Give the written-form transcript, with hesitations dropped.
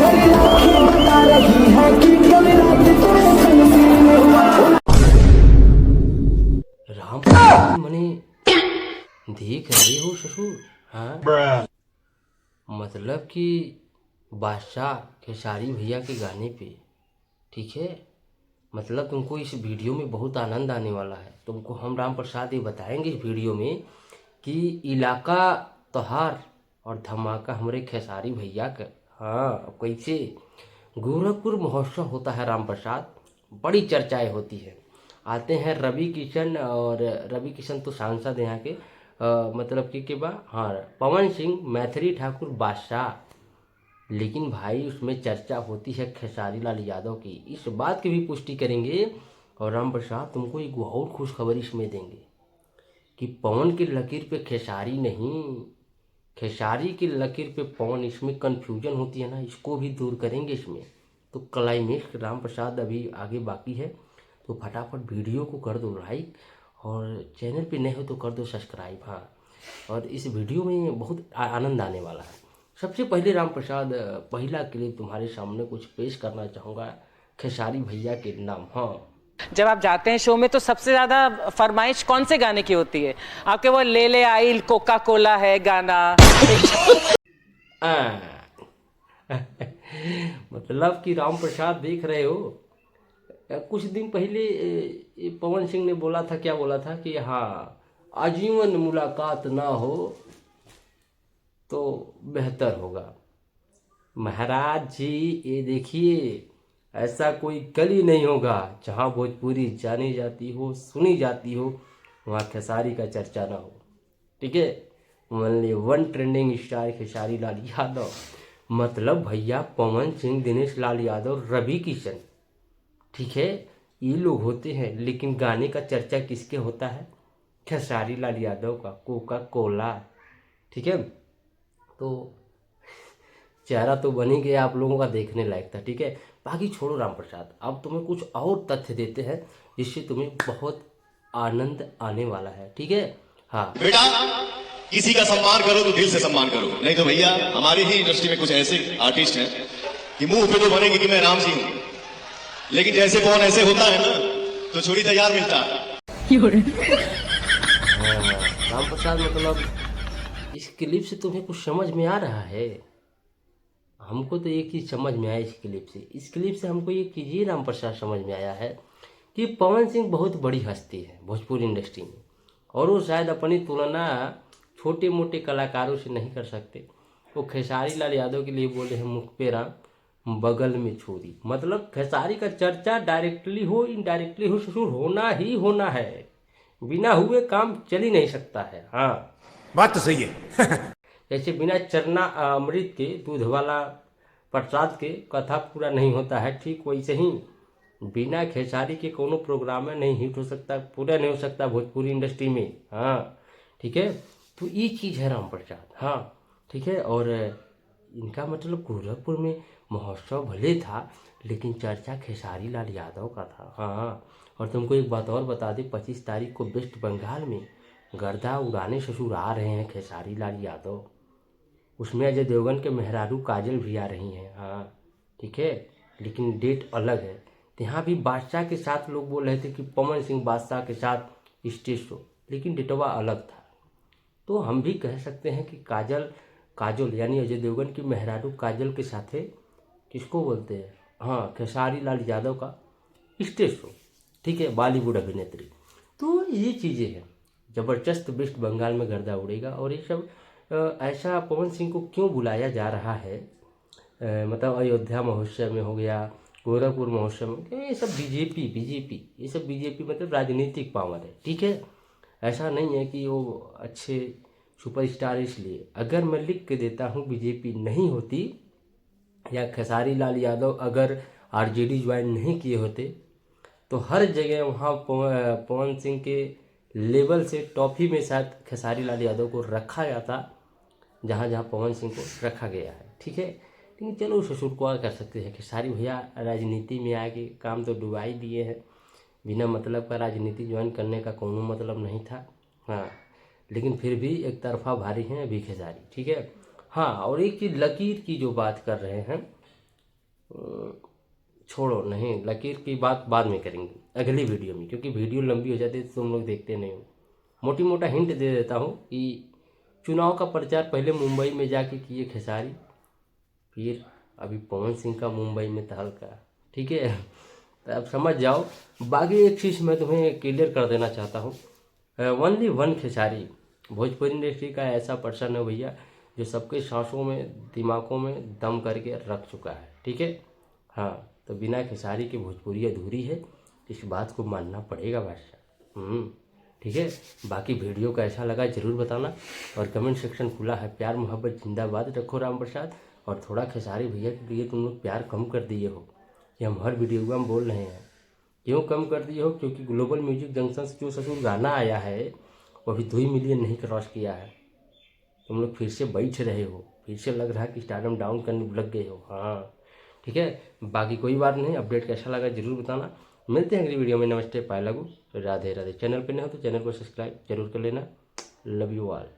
राम मने देख रहे हो ससुर। हाँ, मतलब कि बादशाह खेसारी भैया के गाने पे, ठीक है। मतलब तुमको इस वीडियो में बहुत आनंद आने वाला है। तुमको हम राम प्रसाद ये बताएंगे इस वीडियो में कि इलाका त्योहार और धमाका हमारे खेसारी भैया का। हाँ, कैसे गोरखपुर महोत्सव होता है राम प्रसाद, बड़ी चर्चाएं होती है। आते हैं रवि किशन, और रवि किशन तो सांसद यहाँ के, मतलब कि बा हाँ, पवन सिंह, मैथिली ठाकुर, बादशाह। लेकिन भाई उसमें चर्चा होती है खेसारी लाल यादव की। इस बात की भी पुष्टि करेंगे और राम प्रसाद तुमको एक और खुशखबरी इसमें देंगे कि पवन की लकीर पे खेसारी नहीं, खेसारी की लकीर पे पवन। इसमें कन्फ्यूजन होती है ना, इसको भी दूर करेंगे इसमें। तो क्लाइमेक्स राम प्रसाद अभी आगे बाकी है। तो फटाफट वीडियो को कर दो लाइक, और चैनल पे नए हो तो कर दो सब्सक्राइब। हाँ, और इस वीडियो में बहुत आनंद आने वाला है। सबसे पहले राम प्रसाद, पहला क्लिप तुम्हारे सामने कुछ पेश करना चाहूँगा खेसारी भैया के नाम। हाँ, जब आप जाते हैं शो में तो सबसे ज्यादा फरमाइश कौन से गाने की होती है आपके? वो ले ले आई कोका कोला है गाना। मतलब कि राम प्रसाद देख रहे हो, कुछ दिन पहले पवन सिंह ने बोला था, क्या बोला था कि हाँ, आजीवन मुलाकात ना हो तो बेहतर होगा। महाराज जी ये देखिए, ऐसा कोई गली नहीं होगा जहाँ भोजपुरी जानी जाती हो, सुनी जाती हो, वहाँ खेसारी का चर्चा ना हो। ठीक है, only one trending star Khesari Lal Yadav. मतलब भैया पवन सिंह, दिनेश लाल यादव, रवि किशन, ठीक है, ये लोग होते हैं, लेकिन गाने का चर्चा किसके होता है? खेसारी लाल यादव का, कोका कोला। ठीक है, तो चेहरा तो बन ही गया, आप लोगों का देखने लायक था। ठीक है, बाकी छोड़ो राम प्रसाद, अब तुम्हें कुछ और तथ्य देते हैं जिससे तुम्हें बहुत आनंद आने वाला है। ठीक है, हाँ बेटा, किसी का सम्मान करो तो दिल से सम्मान करो, नहीं तो भैया हमारी ही इंडस्ट्री में कुछ ऐसे आर्टिस्ट हैं कि मुंह पे तो बनेंगे कि मैं राम सिंह हूं, लेकिन जैसे कौन ऐसे होता है ना तो छोड़ी तैयार मिलता है। राम प्रसाद, मतलब इस क्लिप से तुम्हें कुछ समझ में आ रहा है? हमको तो एक चीज़ समझ में आया इस क्लिप से। इस क्लिप से हमको ये चीज़ ही राम प्रसाद समझ में आया है कि पवन सिंह बहुत बड़ी हस्ती है भोजपुरी इंडस्ट्री में, और वो शायद अपनी तुलना छोटे मोटे कलाकारों से नहीं कर सकते। वो खेसारी लाल यादव के लिए बोले हैं, मुख पे राम बगल में छुरी। मतलब खेसारी का चर्चा डायरेक्टली हो इनडायरेक्टली हो, ससुर होना ही होना है, बिना हुए काम चल ही नहीं सकता है। हाँ, बात तो सही है। जैसे बिना चरना अमृत के, दूध वाला प्रसाद के कथा पूरा नहीं होता है, ठीक वैसे ही बिना खेसारी के कोनो प्रोग्राम में नहीं हिट हो सकता, पूरा नहीं हो सकता भोजपुरी इंडस्ट्री में। हाँ, ठीक है, तो ये चीज़ है राम प्रसाद। हाँ, ठीक है, और इनका मतलब गोरखपुर में महोत्सव भले था, लेकिन चर्चा खेसारी लाल यादव का था। हाँ, और तुमको एक बात और बता दें, 25 तारीख को वेस्ट बंगाल में गर्दा उड़ाने ससुर आ रहे हैं खेसारी लाल यादव। उसमें अजय देवगन के मेहरारू काजल भी आ रही हैं। हाँ, ठीक है, लेकिन डेट अलग है। तो यहाँ भी बादशाह के साथ लोग बोल रहे थे कि पवन सिंह बादशाह के साथ स्टेज शो, लेकिन डेटवा अलग था। तो हम भी कह सकते हैं कि काजल यानी अजय देवगन की मेहरारू काजल के साथ किसको बोलते हैं, हाँ, खेसारी लाल यादव का स्टेज शो। ठीक है, बॉलीवुड अभिनेत्री। तो ये चीज़ें हैं, ज़बरदस्त वेस्ट बंगाल में गर्दा उड़ेगा। और ये सब ऐसा पवन सिंह को क्यों बुलाया जा रहा है, मतलब अयोध्या महोत्सव में हो गया, गोरखपुर महोत्सव में, ये सब बीजेपी, ये सब बीजेपी मतलब राजनीतिक पावर है। ठीक है, ऐसा नहीं है कि वो अच्छे सुपरस्टार। इसलिए अगर मैं लिख के देता हूँ बीजेपी नहीं होती, या खेसारी लाल यादव अगर आरजेडी ज्वाइन नहीं किए होते, तो हर जगह वहाँ पवन सिंह के लेवल से टॉप ही में शायद खेसारी लाल यादव को रखा जाता, जहाँ जहाँ पवन सिंह को रखा गया है। ठीक है, लेकिन चलो ससुर को कर सकते हैं। खेसारी भैया राजनीति में आके काम तो डुबा ही दिए हैं, बिना मतलब का राजनीति ज्वाइन करने का कोनो मतलब नहीं था। हाँ, लेकिन फिर भी एक तरफा भारी हैं अभी खेसारी। ठीक है, हाँ, और एक चीज़ लकीर की जो बात कर रहे हैं, छोड़ो, नहीं, लकीर की बात बाद में करेंगे अगली वीडियो में, क्योंकि वीडियो लंबी हो जाती है तो तुम लोग देखते नहीं हो। मोटी मोटा हिंट दे देता हूँ कि चुनाव का प्रचार पहले मुंबई में जाके किए खेसारी, फिर अभी पवन सिंह का मुंबई में तहलका, ठीक है। तो अब समझ जाओ। बाकी एक चीज़ मैं तुम्हें क्लियर कर देना चाहता हूँ, only one Khesari Bhojpuri industry का ऐसा पर्सन है भैया जो सबके सांसों में दिमागों में दम करके रख चुका है, ठीक है। हाँ, तो बिना खेसारी के भोजपुरी अधूरी है, इस बात को मानना पड़ेगा बादशाह। ठीक है। बाकी वीडियो कैसा लगा जरूर बताना, और कमेंट सेक्शन खुला है। प्यार मोहब्बत जिंदाबाद रखो राम प्रसाद। और थोड़ा खेसारी भैया के लिए तुम लोग प्यार कम कर दिए हो, ये हम हर वीडियो में हम बोल रहे हैं। क्यों कम कर दिए हो? क्योंकि ग्लोबल म्यूजिक जंक्शन से जो ससुर गाना आया है वो अभी 2 मिलियन नहीं क्रॉस किया है। तुम लोग फिर से बैठ रहे हो, फिर से लग रहा है कि स्टारडम डाउन करने लग गए हो। हाँ ठीक है, बाकी कोई बात नहीं। अपडेट कैसा लगा जरूर बताना। मिलते हैं अगली वीडियो में। नमस्ते, पाए लगू, राधे राधे। चैनल पे नहीं हो तो चैनल को सब्सक्राइब जरूर कर लेना। Love you all.